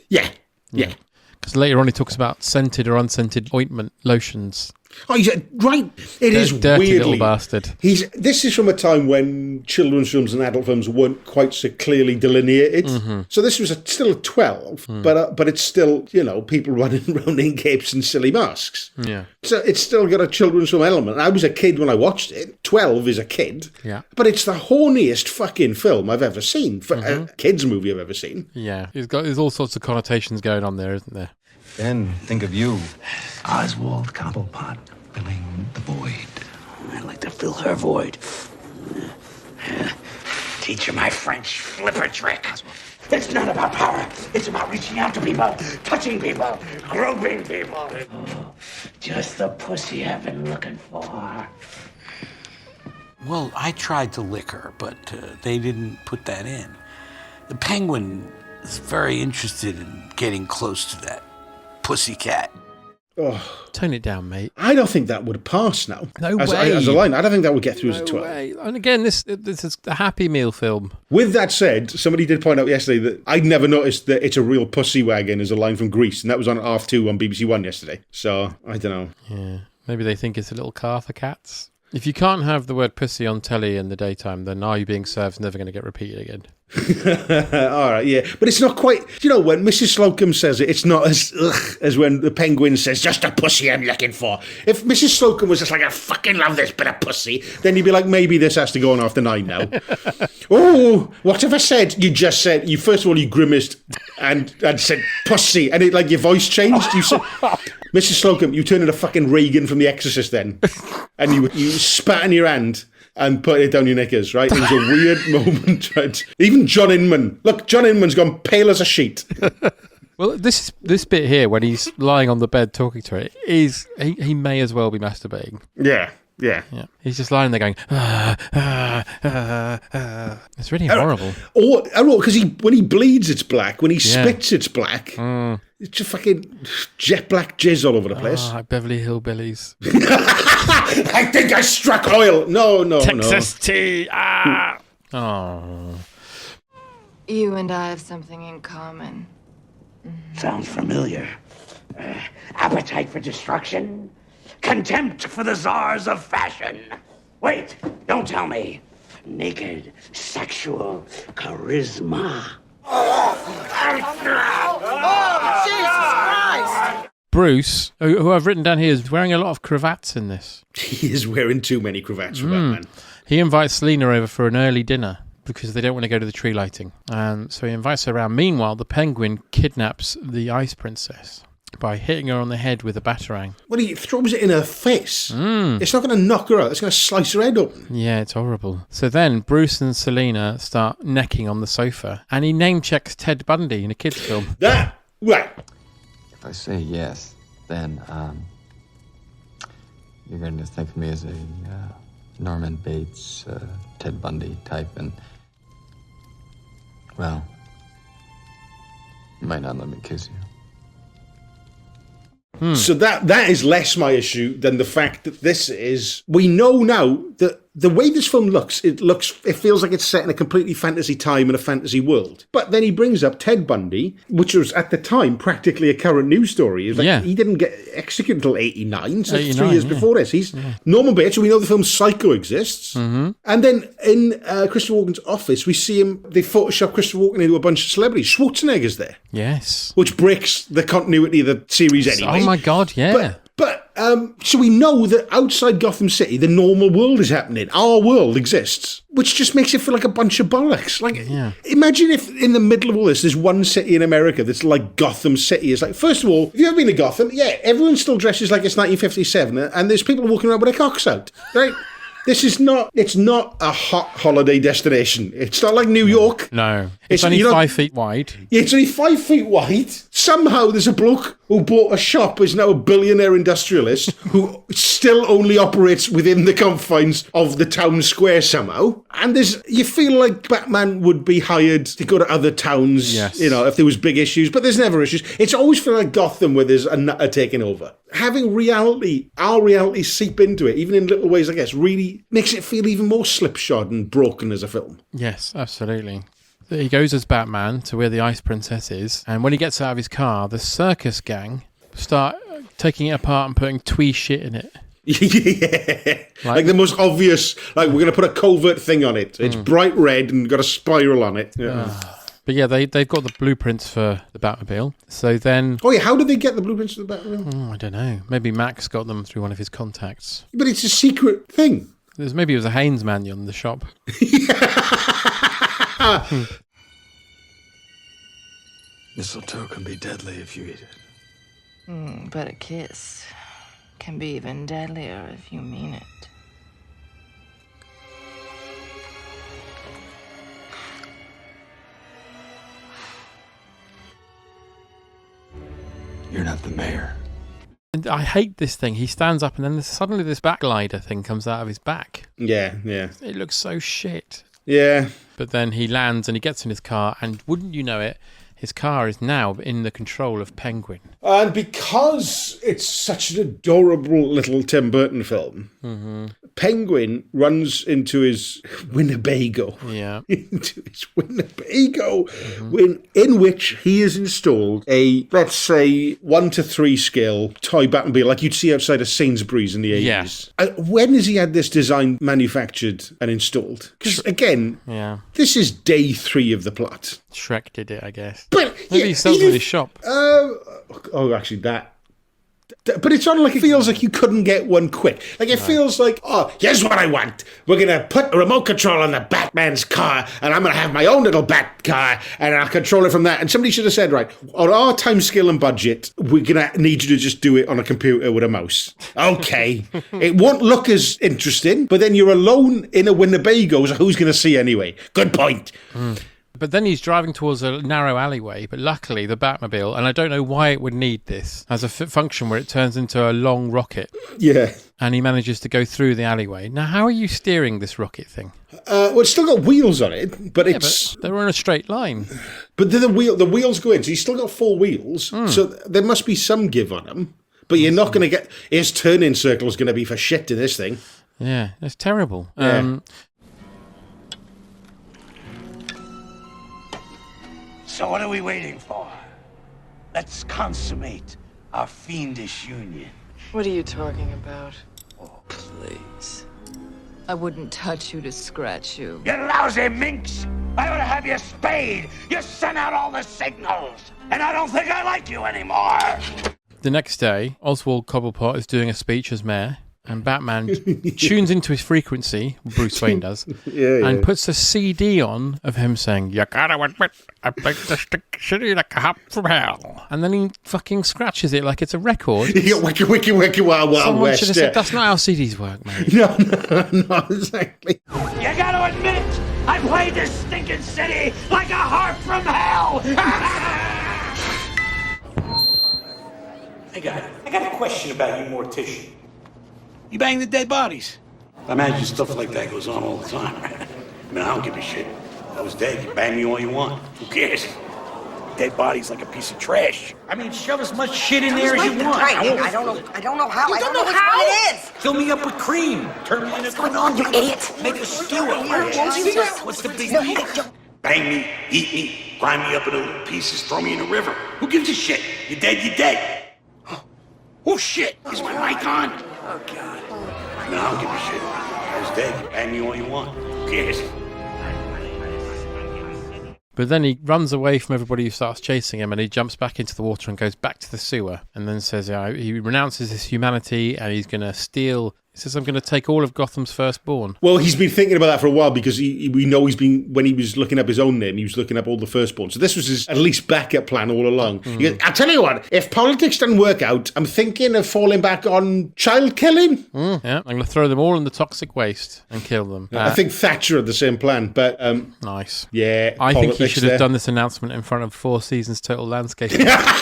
Yeah. Because later on he talks about scented or unscented ointment, lotions. Oh, right. It is dirty weirdly. Little bastard. This is from a time when children's films and adult films weren't quite so clearly delineated. So this was still a 12, but it's still, people running around in capes and silly masks. Yeah. So it's still got a children's film element. I was a kid when I watched it. 12 is a kid. Yeah. But it's the horniest fucking film I've ever seen. A kids movie I've ever seen. Yeah. There's all sorts of connotations going on there, isn't there? Then think of you. Oswald Cobblepot, filling the void. I'd like to fill her void. Teach her my French flipper trick. It's not about power. It's about reaching out to people, touching people, groping people. Just the pussy I've been looking for. Well, I tried to lick her, but they didn't put that in. The penguin is very interested in getting close to that pussycat. Oh. Tone it down, mate. I don't think that would pass now. No as, way. As a line, I don't think that would get through as a 12. Way. And again, this is a Happy Meal film. With that said, somebody did point out yesterday that I'd never noticed that "It's a Real Pussy Wagon" is a line from Grease, and that was on half 2 on BBC One yesterday. So, I don't know. Yeah. Maybe they think it's a little car for cats. If you can't have the word pussy on telly in the daytime, then Are You Being Served's never going to get repeated again. All right, yeah. But it's not quite... You know, when Mrs. Slocum says it, it's not as as when the penguin says, "Just a pussy I'm looking for." If Mrs. Slocum was just like, "I fucking love this bit of pussy," then you'd be like, maybe this has to go on after 9 now. Oh, what have I said? You just said... First of all, you grimaced and said pussy, and it like your voice changed. You said... Mrs. Slocum, you turned into fucking Reagan from The Exorcist then. And you spat in your hand and put it down your knickers, right? It was a weird moment, right? Even John Inman. Look, John Inman's gone pale as a sheet. Well, this bit here, when he's lying on the bed talking to it, he may as well be masturbating. Yeah. He's just lying there going, It's really horrible. Or because when he bleeds, it's black. When he spits, it's black. It's just fucking jet black jizz all over the place. Like Beverly Hillbillies. I think I struck oil. No. Texas tea. Oh. You and I have something in common. Sounds familiar. Appetite for destruction. Contempt for the czars of fashion. Wait, don't tell me. Naked, sexual charisma. Jesus Christ! Bruce, who I've written down here, is wearing a lot of cravats in this. He is wearing too many cravats for Batman. He invites Selena over for an early dinner because they don't want to go to the tree lighting. So he invites her around. Meanwhile, the penguin kidnaps the ice princess by hitting her on the head with a batarang. Well, he throws it in her face. It's not going to knock her out. It's going to slice her head open. Yeah, it's horrible. So then Bruce and Selena start necking on the sofa, and he name-checks Ted Bundy in a kid's film. Right. If I say yes, then you're going to think of me as a Norman Bates, Ted Bundy type, and, well, you might not let me kiss you. So that is less my issue than the fact that this is... We know now that the way this film looks, it feels like it's set in a completely fantasy time in a fantasy world. But then he brings up Ted Bundy, which was at the time practically a current news story. He didn't get executed until 89, so 3 years before this. He's Norman Bates, so we know the film Psycho exists. Mm-hmm. And then in Christopher Walken's office, we see him, they Photoshop Christopher Walken into a bunch of celebrities. Schwarzenegger's there. Yes. Which breaks the continuity of the series anyway. Oh my God, yeah. But so we know that outside Gotham City, the normal world is happening. Our world exists, which just makes it feel like a bunch of bollocks. Imagine if in the middle of all this, there's one city in America that's like Gotham City. It's like, first of all, have you ever been to Gotham? Yeah, everyone still dresses like it's 1957, and there's people walking around with their cocks out, right? It's not a hot holiday destination. It's not like New York. No. It's only 5 feet wide. Yeah, it's only 5 feet wide. Somehow there's a bloke who bought a shop, is now a billionaire industrialist, who still only operates within the confines of the town square somehow. And you feel like Batman would be hired to go to other towns, if there was big issues, but there's never issues. It's always feel like Gotham where there's a nutter taking over. Having our reality seep into it, even in little ways, I guess, really makes it feel even more slipshod and broken as a film. Yes, absolutely. He goes as Batman to where the Ice Princess is, and when he gets out of his car, the circus gang start taking it apart and putting twee shit in it. Yeah. Like the most obvious, like we're going to put a covert thing on it. It's bright red and got a spiral on it. Yeah. But yeah, they've got the blueprints for the Batmobile. So then... Oh yeah, how did they get the blueprints for the Batmobile? I don't know. Maybe Max got them through one of his contacts. But it's a secret thing. Maybe it was a Haynes manual in the shop. Mistletoe can be deadly if you eat it. But a kiss can be even deadlier if you mean it. You're not the mayor. And I hate this thing. He stands up and then suddenly this backglider thing comes out of his back. Yeah. It looks so shit. Yeah. But then he lands and he gets in his car, and wouldn't you know it, his car is now in the control of Penguin. And because it's such an adorable little Tim Burton film, Penguin runs into his Winnebago. Yeah. Into his Winnebago, in which he has installed a, let's say, 1 to 3 scale toy Batmobile like you'd see outside of Sainsbury's in the 80s. Yeah. When has he had this design manufactured and installed? Because, again, this is day 3 of the plot. Shrek did it, I guess. But maybe he sells it in his shop. Actually, that. But it's on like it feels like you couldn't get one quick. Like it feels like, here's what I want. We're going to put a remote control on the Batman's car, and I'm going to have my own little Bat car, and I'll control it from that. And somebody should have said, right, on our time scale and budget, we're going to need you to just do it on a computer with a mouse. Okay. It won't look as interesting, but then you're alone in a Winnebago, so who's going to see anyway? Good point. But then he's driving towards a narrow alleyway, but luckily the Batmobile, and I don't know why it would need this, has a function where it turns into a long rocket. Yeah. And he manages to go through the alleyway. Now, how are you steering this rocket thing? Well, it's still got wheels on it, but it's... But they're on a straight line. But the wheels go in, so he's still got 4 wheels, so there must be some give on them. But you're not going to get... His turning circle is going to be for shit in this thing. Yeah, it's terrible. Yeah. So what are we waiting for? Let's consummate our fiendish union. What are you talking about? Oh, please. I wouldn't touch you to scratch you. You lousy minx! I ought to have you spayed! You sent out all the signals! And I don't think I like you anymore! The next day, Oswald Cobblepot is doing a speech as mayor, and Batman tunes into his frequency, Bruce Wayne does, and puts a CD on of him saying, "You gotta admit, I make the stick city like a hop from hell." And then he fucking scratches it like it's a record. You got wiki, wow, wow, Someone West. should have said, that's not how CDs work, mate. No, exactly. You gotta admit, I played this stinking city like a harp from hell! I got a question about you, Mortician. You bang the dead bodies. I imagine stuff like that goes on all the time, right? I mean, I don't give a shit. If I was dead, you bang me all you want. Who cares? Dead body's like a piece of trash. I mean, shove as much shit in there as you want. Right, I don't know how. I don't know which one it is. Fill me up with cream. Turn me into What's going on, you idiot? Make a stew of it. What's the big deal? Bang me, eat me, grind me up into little pieces, throw me in the river. Who gives a shit? You're dead, you're dead. Oh, shit. Is my mic on? Oh, God. No, I don't give a shit. I was dead. You bang me all you want. Who cares? But then he runs away from everybody who starts chasing him, and he jumps back into the water and goes back to the sewer, and then says he renounces his humanity, and he's going to steal... He says, I'm going to take all of Gotham's firstborn. Well, he's been thinking about that for a while because we know he's been, when he was looking up his own name, he was looking up all the firstborn. So this was his at least backup plan all along. He goes, I'll tell you what, if politics doesn't work out, I'm thinking of falling back on child killing. Yeah, I'm going to throw them all in the toxic waste and kill them. I think Thatcher had the same plan, but... nice. Yeah, I think he should have done this announcement in front of 4 Seasons Total Landscape. Yeah.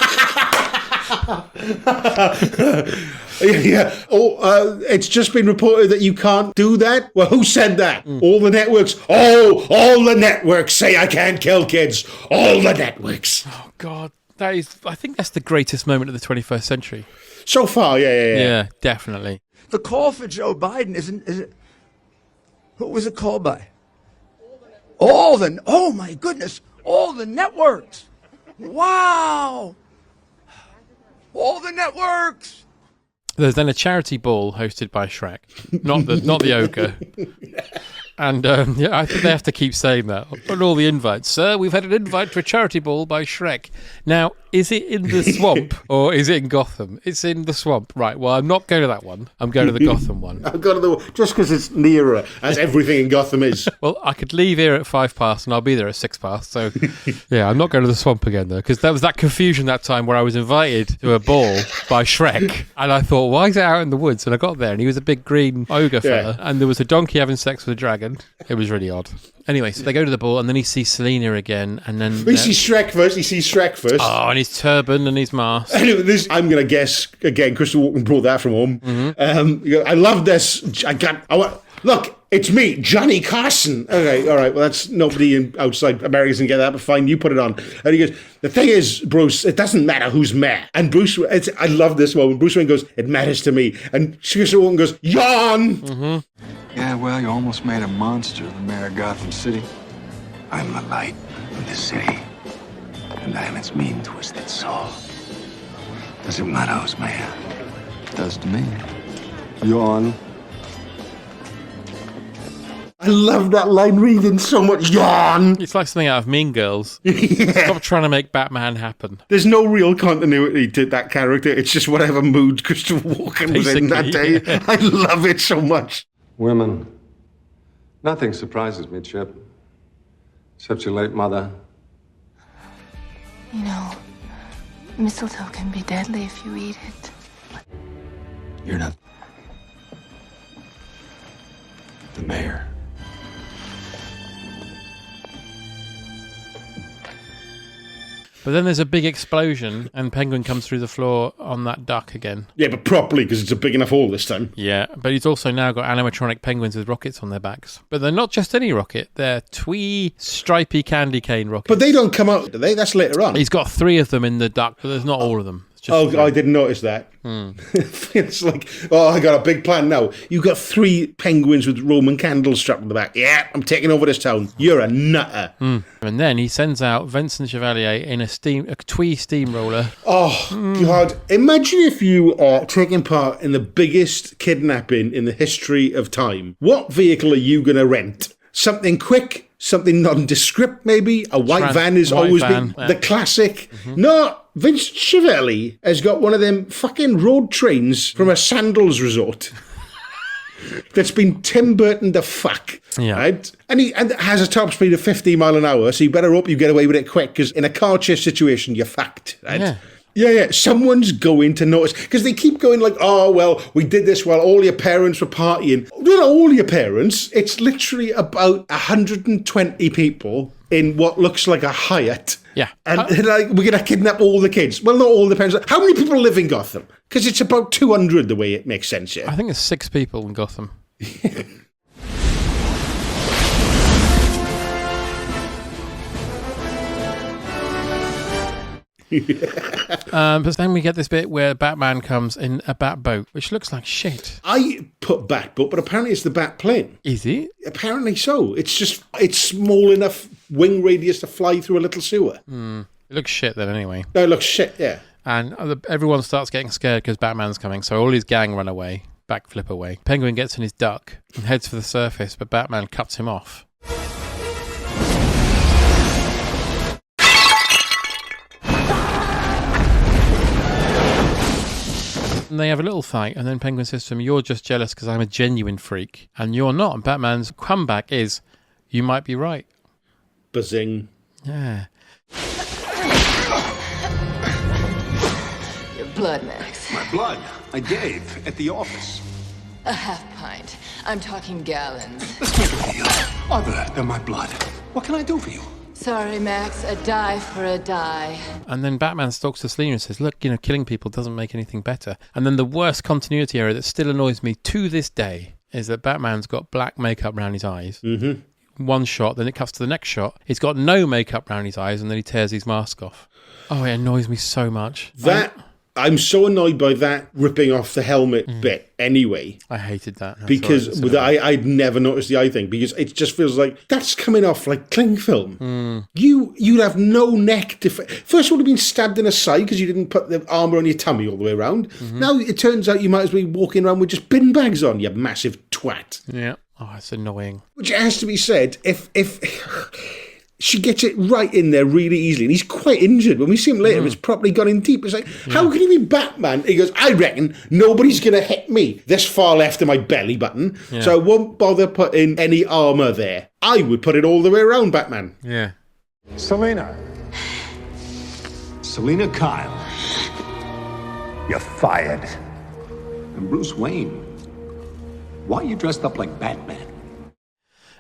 It's just been reported that you can't do that. Well, who said that? All the networks. All the networks say I can't kill kids. All the networks. Oh God, I think that's the greatest moment of the 21st century. So far, yeah. Yeah, definitely. The call for Joe Biden isn't. Who was it called by? Oh my goodness! All the networks. Wow. All the networks. There's then a charity ball hosted by Shrek, not the ogre. And yeah, I think they have to keep saying that on all the invites. Sir, we've had an invite to a charity ball by Shrek. Now, is it in the swamp or is it in Gotham? It's in the swamp. Right, well, I'm not going to that one. I'm going to the Gotham one. I've got to just because it's nearer, as everything in Gotham is. Well, I could leave here at 5 past and I'll be there at 6 past. So, yeah, I'm not going to the swamp again, though, because there was that confusion that time where I was invited to a ball by Shrek. And I thought, why is it out in the woods? And I got there and he was a big green ogre fella. And there was a donkey having sex with a dragon. It was really odd. Anyway, so they go to the ball, and then he sees Selena again, and then... He sees Shrek first. Oh, and his turban and his mask. Anyway, I'm going to guess, again, Christopher Walken brought that from home. I love this. Look, it's me, Johnny Carson. Okay, all right, well, that's nobody outside Americans can get that, but fine, you put it on. And he goes, the thing is, Bruce, it doesn't matter who's mayor. And Bruce, I love this moment. Bruce Wayne goes, it matters to me. And Christopher Walken goes, yawn! Yeah, well, you almost made a monster, the mayor of Gotham City. I'm the light of the city, and I am its mean, twisted soul. Does it matter who's mayor? It does to me. Yawn. I love that line reading so much. Yawn! It's like something out of Mean Girls. Stop trying to make Batman happen. There's no real continuity to that character. It's just whatever mood Christopher Walken was in that day. Yeah. I love it so much. Women. Nothing surprises me, Chip. Except your late mother. You know, mistletoe can be deadly if you eat it. You're not the mayor. But then there's a big explosion, and Penguin comes through the floor on that duck again. Yeah, but properly, because it's a big enough hole this time. Yeah, but he's also now got animatronic penguins with rockets on their backs. But they're not just any rocket, they're twee, stripy candy cane rockets. But they don't come out, do they? That's later on. He's got 3 of them in the duck, but there's not all of them. I didn't notice that. It's like, I got a big plan now. You've got 3 penguins with Roman candles strapped to the back. Yeah, I'm taking over this town. You're a nutter. And then he sends out Vincent Chevalier in a twee steamroller. Oh, God. Imagine if you are taking part in the biggest kidnapping in the history of time. What vehicle are you going to rent? Something quick? Something nondescript, maybe? A white van has always been the classic. No, Vince Chevalier has got one of them fucking road trains from a sandals resort that's been Tim Burton the fuck. Yeah. Right? And it has a top speed of 50 mile an hour, so you better hope you get away with it quick, because in a car chase situation, you're fucked. Right? Yeah. Yeah, someone's going to notice. Because they keep going like, oh, well, we did this while all your parents were partying. Not all your parents. It's literally about 120 people in what looks like a Hyatt. Yeah. And like, we're going to kidnap all the kids. Well, not all the parents. How many people live in Gotham? Because it's about 200 the way it makes sense, yeah. I think there's 6 people in Gotham. But then we get this bit where Batman comes in a bat boat, which looks like shit. I put bat boat, but apparently it's the bat plane. Is it? Apparently so. It's small enough wing radius to fly through a little sewer. It looks shit then anyway. No, it looks shit, yeah. And everyone starts getting scared because Batman's coming, so all his gang run away, backflip away. Penguin gets in his duck and heads for the surface, but Batman cuts him off. And they have a little fight, and then Penguin says to him, you're just jealous because I'm a genuine freak, and you're not. And Batman's comeback is, you might be right. Bazing. Yeah. Your blood, Max. My blood? I gave at the office. A half pint. I'm talking gallons. Let's make a deal. Other than my blood, what can I do for you? Sorry, Max. A die for a die. And then Batman stalks to Selena and says, look, killing people doesn't make anything better. And then the worst continuity error that still annoys me to this day is that Batman's got black makeup around his eyes. Mm-hmm. One shot, then it cuts to the next shot. He's got no makeup around his eyes, and then he tears his mask off. Oh, it annoys me so much. I'm so annoyed by that ripping off the helmet bit anyway. I hated that. Because I'd never noticed the eye thing, because it just feels like that's coming off like cling film. You'd have no neck to... First you would have been stabbed in the side because you didn't put the armour on your tummy all the way around. Now it turns out you might as well be walking around with just bin bags on, you massive twat. Yeah. Oh, it's annoying. Which has to be said, if she gets it right in there really easily, and he's quite injured. When we see him later, it's properly gone in deep. It's like, how can he be Batman? He goes, I reckon nobody's going to hit me this far left of my belly button, so I won't bother putting any armour there. I would put it all the way around, Batman. Yeah. Selina Kyle. You're fired. And Bruce Wayne, why are you dressed up like Batman?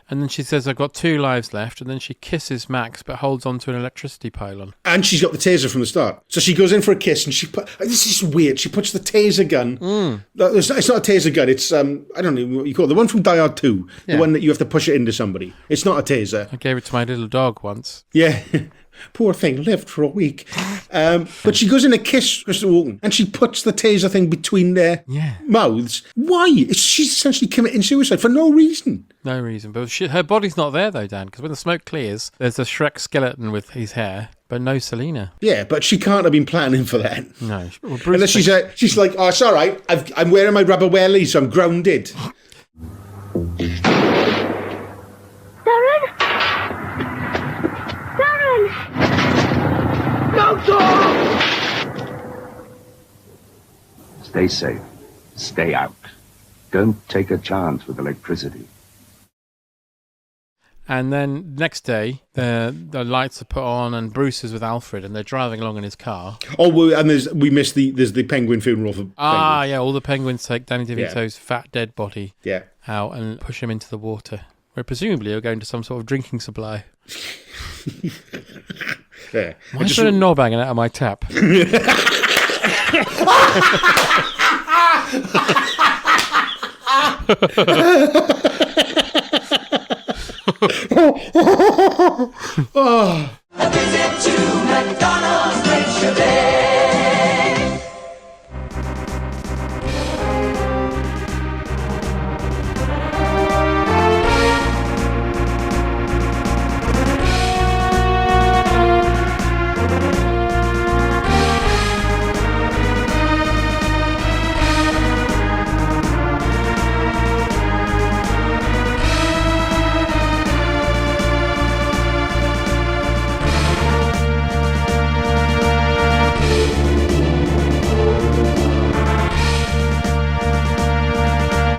And then she says, I've got 2 lives left. And then she kisses Max, but holds onto an electricity pylon. And she's got the taser from the start. So she goes in for a kiss, and this is weird. She puts the taser gun. It's not a taser gun. It's, I don't know what you call it. The one from Die Hard 2. The one that you have to push it into somebody. It's not a taser. I gave it to my little dog once. Yeah. Poor thing, lived for a week. But she goes in to kiss Christopher Walken, and she puts the taser thing between their mouths. Why? She's essentially committing suicide for no reason. No reason. But her body's not there, though, Dan, because when the smoke clears, there's a Shrek skeleton with his hair, but no Selina. Yeah, but she can't have been planning for that. No. Well, unless she's like, oh, it's all right. I'm wearing my rubber wellies, so I'm grounded. Stay safe. Stay out. Don't take a chance with electricity. And then next day, the lights are put on, and Bruce is with Alfred, and they're driving along in his car. Oh, and there's the penguin funeral for Penguin. Yeah, all the penguins take Danny DeVito's fat dead body out and push him into the water, where presumably he'll go into some sort of drinking supply. Yeah. Why is there a knob hanging out of my tap?